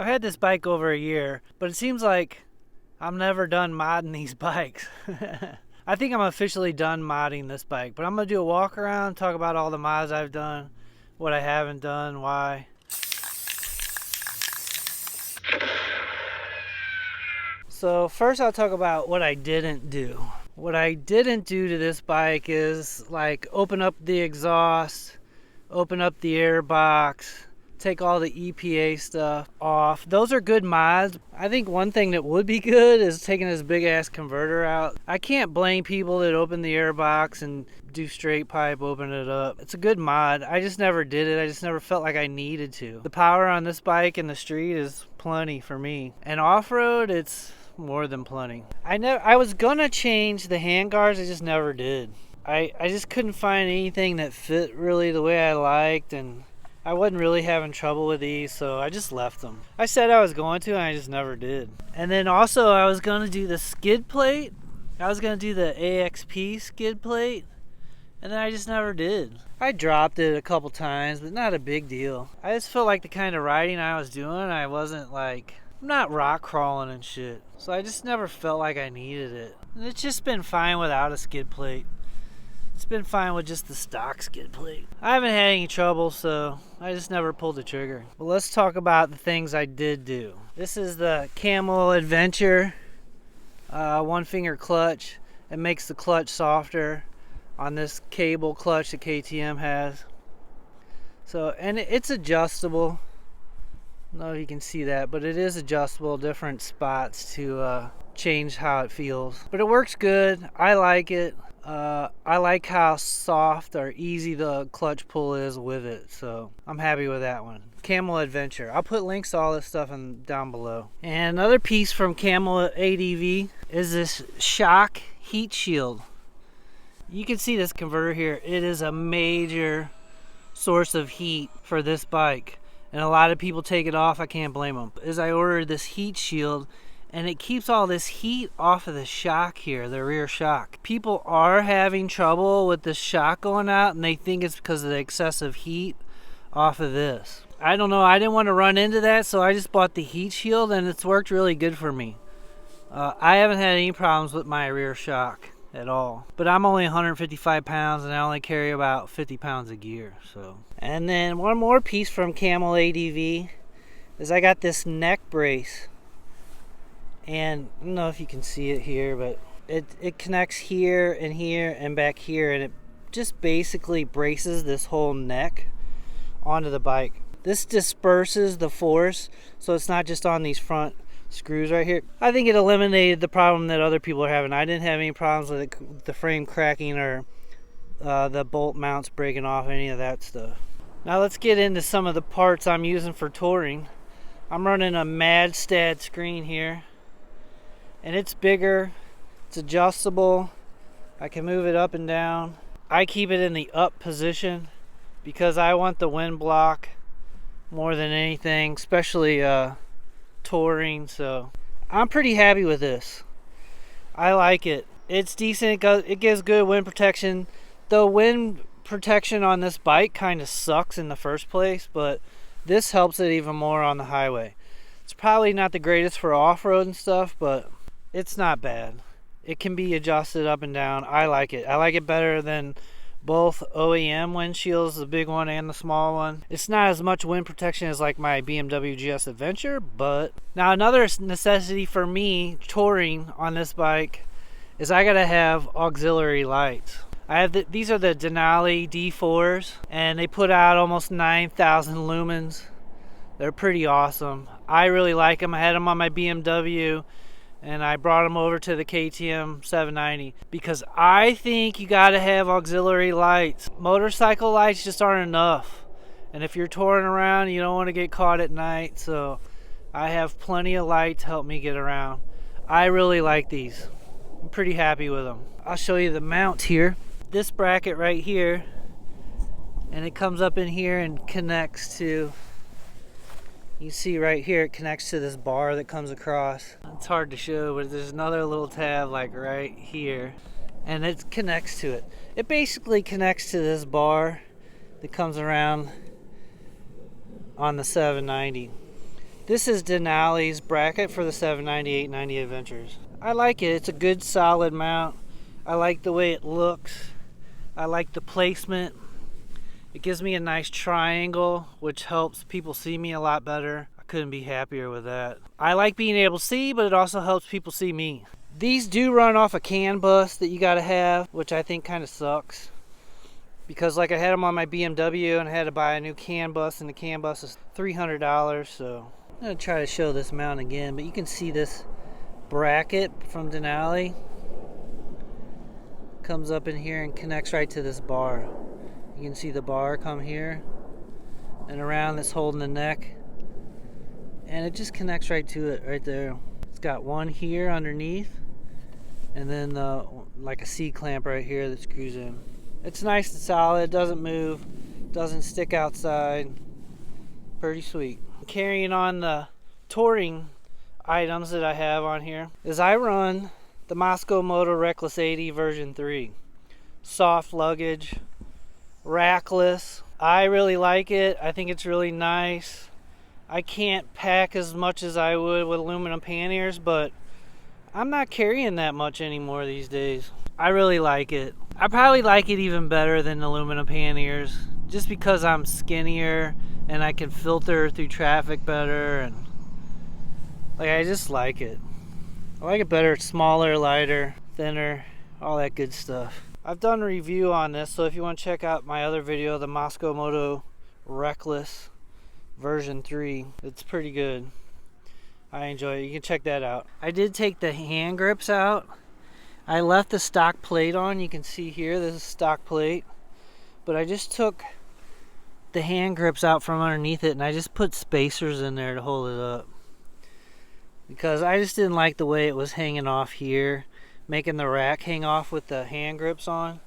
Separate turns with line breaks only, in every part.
I've had this bike over a year, but it seems like I'm never done modding these bikes. I think I'm officially done modding this bike, but I'm going to do a walk around, talk about all the mods I've done, what I haven't done, why. So first I'll talk about what I didn't do. What I didn't do to this bike is like open up the exhaust, open up the air box, take all the EPA stuff off. Those are good mods. I think one thing that would be good is taking this big ass converter out. I can't blame people that open the air box and do straight pipe, open it up. It's a good mod. I just never did it. I just never felt like I needed to. The power on this bike in the street is plenty for me. And off-road, it's more than plenty. I was gonna change the handguards, I just never did. I just couldn't find anything that fit really the way I liked, and I wasn't really having trouble with these, so I just left them. I said I was going to, and I just never did. And then also I was gonna do the skid plate. I was gonna do the AXP skid plate, and then I just never did. I dropped it a couple times, but not a big deal. I just felt like the kind of riding I was doing, I wasn't like, I'm not rock crawling and shit. So I just never felt like I needed it. And it's just been fine without a skid plate. It's been fine with just the stock skid plate. I haven't had any trouble, so I just never pulled the trigger. Well, let's talk about the things I did do. This is the Camel Adventure one finger clutch. It makes the clutch softer on this cable clutch that KTM has. So, and it's adjustable. I don't know if you can see that, but it is adjustable, different spots to change how it feels. But it works good. I like it. I like how soft or easy the clutch pull is with it, so I'm happy with that one. Camel Adventure. I'll put links to all this stuff down below. And another piece from Camel Adv is this shock heat shield. You can see this converter here. It is a major source of heat for this bike, and a lot of people take it off. I can't blame them. As I ordered this heat shield, and it keeps all this heat off of the shock here, the rear shock. People are having trouble with the shock going out, and they think it's because of the excessive heat off of this. I don't know, I didn't want to run into that, so I just bought the heat shield, and it's worked really good for me. I haven't had any problems with my rear shock at all. But I'm only 155 pounds, and I only carry about 50 pounds of gear. So, and then one more piece from Camel Adv is I got this neck brace. And I don't know if you can see it here, but it connects here and back here, and it just basically braces this whole neck onto the bike. This disperses the force, so it's not just on these front screws right here. I think it eliminated the problem that other people are having. I didn't have any problems with it, the frame cracking or the bolt mounts breaking off, any of that stuff. Now let's get into some of the parts I'm using for touring. I'm running a Madstad screen here. And it's bigger, it's adjustable, I can move it up and down. I keep it in the up position because I want the wind block more than anything, especially touring, so I'm pretty happy with this. I like it. It's decent, it gives good wind protection. The wind protection on this bike kind of sucks in the first place, but this helps it even more on the highway. It's probably not the greatest for off-road and stuff, but it's not bad. It can be adjusted up and down. I like it. I like it better than both OEM windshields, the big one and the small one. It's not as much wind protection as like my BMW GS Adventure, but now another necessity for me touring on this bike is I gotta have auxiliary lights. I have these are the Denali D4s, and they put out almost 9,000 lumens. They're pretty awesome. I really like them. I had them on my BMW, and I brought them over to the KTM 790 because I think you got to have auxiliary lights. Motorcycle lights just aren't enough, and if you're touring around, you don't want to get caught at night, so I have plenty of light to help me get around. I really like these. I'm pretty happy with them. I'll show you the mount here. This bracket right here, and it comes up in here and connects to, you see right here, it connects to this bar that comes across. It's hard to show, but there's another little tab like right here, and it connects to it. It basically connects to this bar that comes around on the 790. This is Denali's bracket for the 790/890 Adventures. I like it. It's a good solid mount. I like the way it looks. I like the placement. It gives me a nice triangle, which helps people see me a lot better. I couldn't be happier with that. I like being able to see, but it also helps people see me. These do run off a CAN bus that you gotta have, which I think kind of sucks. Because like I had them on my BMW and I had to buy a new CAN bus, and the CAN bus is $300, so I'm gonna try to show this mount again, but you can see this bracket from Denali comes up in here and connects right to this bar. You can see the bar come here and around that's holding the neck, and it just connects right to it right there. It's got one here underneath, and then like a C clamp right here that screws in. It's nice and solid, doesn't move, doesn't stick outside. Pretty sweet. Carrying on the touring items that I have on here is I run the Mosko Moto Reckless 80 version 3. Soft luggage, rackless. I really like it. I think it's really nice. I can't pack as much as I would with aluminum panniers, but I'm not carrying that much anymore these days. I really like it. I probably like it even better than aluminum panniers, just because I'm skinnier and I can filter through traffic better, and like I just like it. I like it better. It's smaller, lighter, thinner, all that good stuff. I've done a review on this, so if you want to check out my other video, the Mosko Moto Reckless version 3, it's pretty good. I enjoy it. You can check that out. I did take the hand grips out. I left the stock plate on. You can see here, this is stock plate. But I just took the hand grips out from underneath it, and I just put spacers in there to hold it up. Because I just didn't like the way it was hanging off here, making the rack hang off with the hand grips on.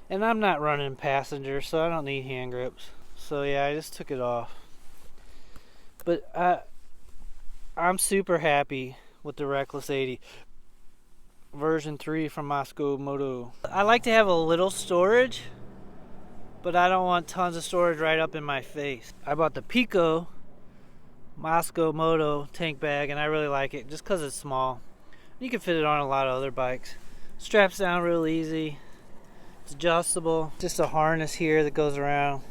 And I'm not running passenger, so I don't need hand grips. So yeah, I just took it off. But I'm super happy with the Reckless 80 version 3 from Mosko Moto. I like to have a little storage, but I don't want tons of storage right up in my face. I bought the Pico Mosko Moto tank bag, and I really like it just because it's small. You can fit it on a lot of other bikes. Straps down real easy. It's adjustable. Just a harness here that goes around.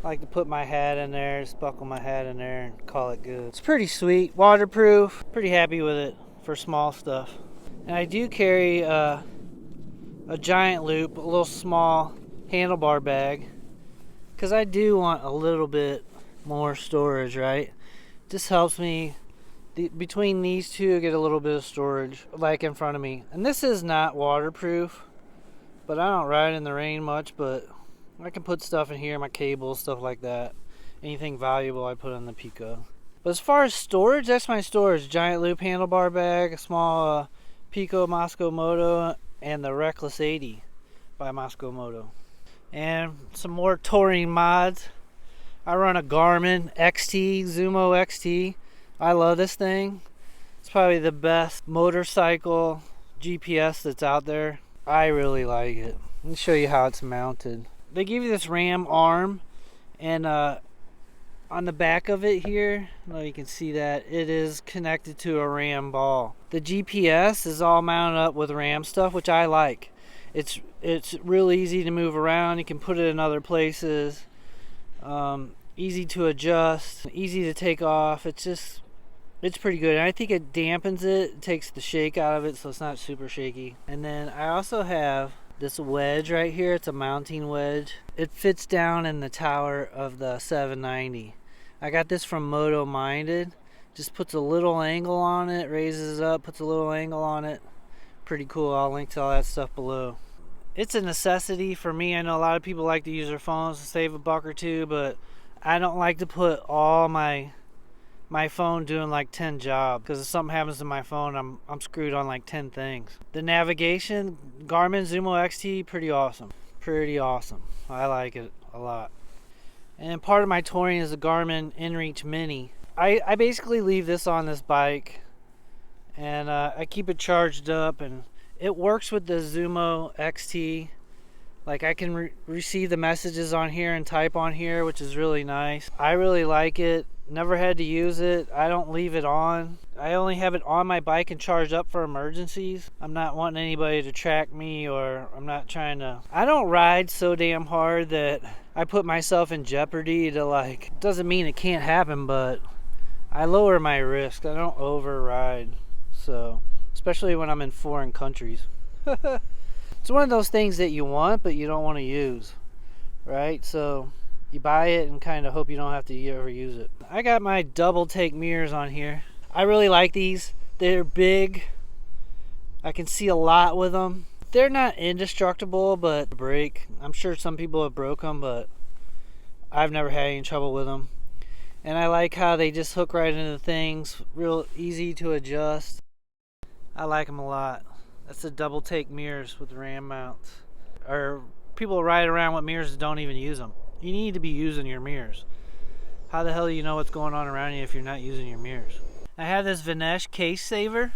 I like to put my hat in there, just buckle my hat in there and call it good. It's pretty sweet, waterproof. Pretty happy with it for small stuff. And I do carry a giant loop, a little small handlebar bag, because I do want a little bit more storage, right? Just helps me between these two get a little bit of storage like in front of me. And this is not waterproof, but I don't ride in the rain much, but I can put stuff in here, my cables, stuff like that. Anything valuable I put in the Pico. But as far as storage, that's my storage. Giant loop handlebar bag, a small Pico Mosko Moto, and the Reckless 80 by Mosko Moto. And some more touring mods. I run a Garmin XT, Zumo XT. I love this thing. It's probably the best motorcycle GPS that's out there. I really like it. Let me show you how it's mounted. They give you this RAM arm, and on the back of it here, I don't know if you can see that, it is connected to a RAM ball. The GPS is all mounted up with RAM stuff, which I like. It's real easy to move around. You can put it in other places. Easy to adjust, easy to take off. It's pretty good. And I think it dampens it, takes the shake out of it, so it's not super shaky. And then I also have this wedge right here. It's a mounting wedge. It fits down in the tower of the 790. I got this from Motominded. Just puts a little angle on it, raises it up, puts a little angle on it. Pretty cool. I'll link to all that stuff below. It's a necessity for me. I know a lot of people like to use their phones to save a buck or two, but I don't like to put all my phone doing like 10 jobs, because if something happens to my phone, I'm screwed on like 10 things. The navigation, Garmin Zumo XT, pretty awesome. Pretty awesome. I like it a lot. And part of my touring is the Garmin inReach Mini. I basically leave this on this bike, and I keep it charged up, and it works with the Zumo XT. Like I can receive the messages on here and type on here, which is really nice. I really like it. Never had to use it. I don't leave it on. I only have it on my bike and charged up for emergencies. I'm not wanting anybody to track me, or I'm not trying to... I don't ride so damn hard that I put myself in jeopardy to, like... Doesn't mean it can't happen, but I lower my risk. I don't override. So, especially when I'm in foreign countries. It's one of those things that you want, but you don't want to use, right? So you buy it and kind of hope you don't have to ever use it. I got my double take mirrors on here. I really like these. They're big. I can see a lot with them. They're not indestructible, but break. I'm sure some people have broke them, but I've never had any trouble with them. And I like how they just hook right into things, real easy to adjust. I like them a lot. That's the double take mirrors with ram mounts. Or people ride around with mirrors that don't even use them. You need to be using your mirrors. How the hell do you know what's going on around you if you're not using your mirrors? I have this Vanasche Case saver.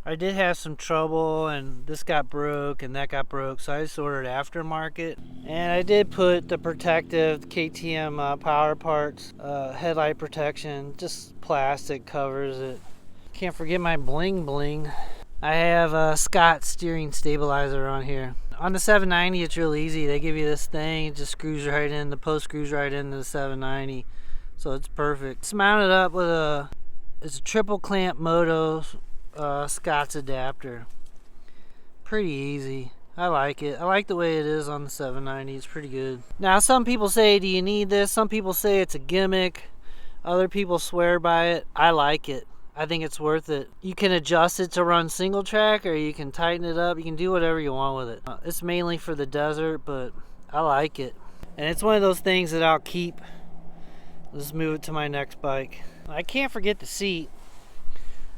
I did have some trouble, and this got broke and that got broke, so I just ordered aftermarket. And I did put the protective KTM Powerparts headlight protection. Just plastic covers it. Can't forget my bling bling. I have a Scott steering stabilizer on here. On the 790, it's real easy. They give you this thing, it just screws right in, the post screws right into the 790. So it's perfect. It's mounted up with it's a triple clamp Moto Scott's adapter. Pretty easy. I like it. I like the way it is on the 790. It's pretty good. Now, some people say, do you need this? Some people say it's a gimmick. Other people swear by it. I like it. I think it's worth it. You can adjust it to run single track, or you can tighten it up. You can do whatever you want with it. It's mainly for the desert, but I like it. And it's one of those things that I'll keep. Let's move it to my next bike. I can't forget the seat.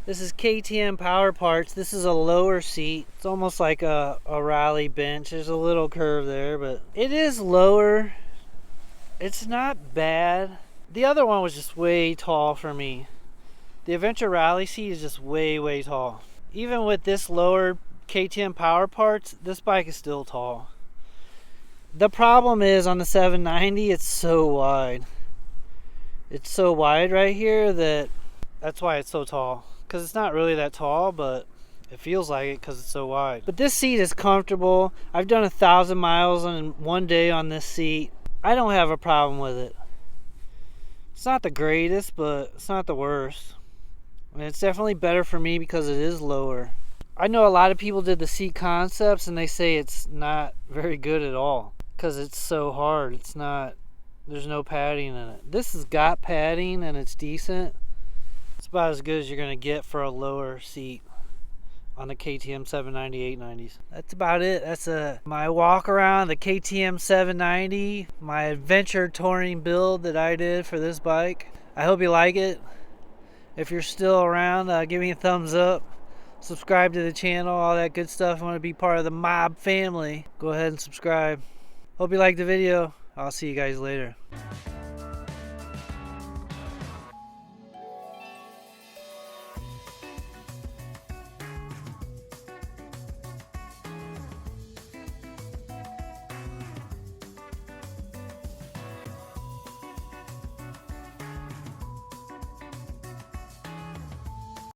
This is KTM Powerparts. This is a lower seat. It's almost like a rally bench. There's a little curve there, but it is lower. It's not bad. The other one was just way tall for me. The Adventure Rally seat is just way tall. Even with this lower KTM Powerparts, this bike is still tall. The problem is on the 790, it's so wide. It's so wide right here that's why it's so tall. Because it's not really that tall, but it feels like it because it's so wide. But this seat is comfortable. I've done 1,000 miles in one day on this seat. I don't have a problem with it. It's not the greatest, but it's not the worst. And it's definitely better for me because it is lower. I know a lot of people did the seat concepts and they say it's not very good at all because it's so hard. It's not, there's no padding in it. This has got padding and it's decent. It's about as good as you're going to get for a lower seat on the KTM 790 890s. That's about it. That's my walk around the KTM 790, my adventure touring build that I did for this bike. I hope you like it. If you're still around, give me a thumbs up. Subscribe to the channel, all that good stuff. If you want to be part of the mob family, go ahead and subscribe. Hope you liked the video. I'll see you guys later.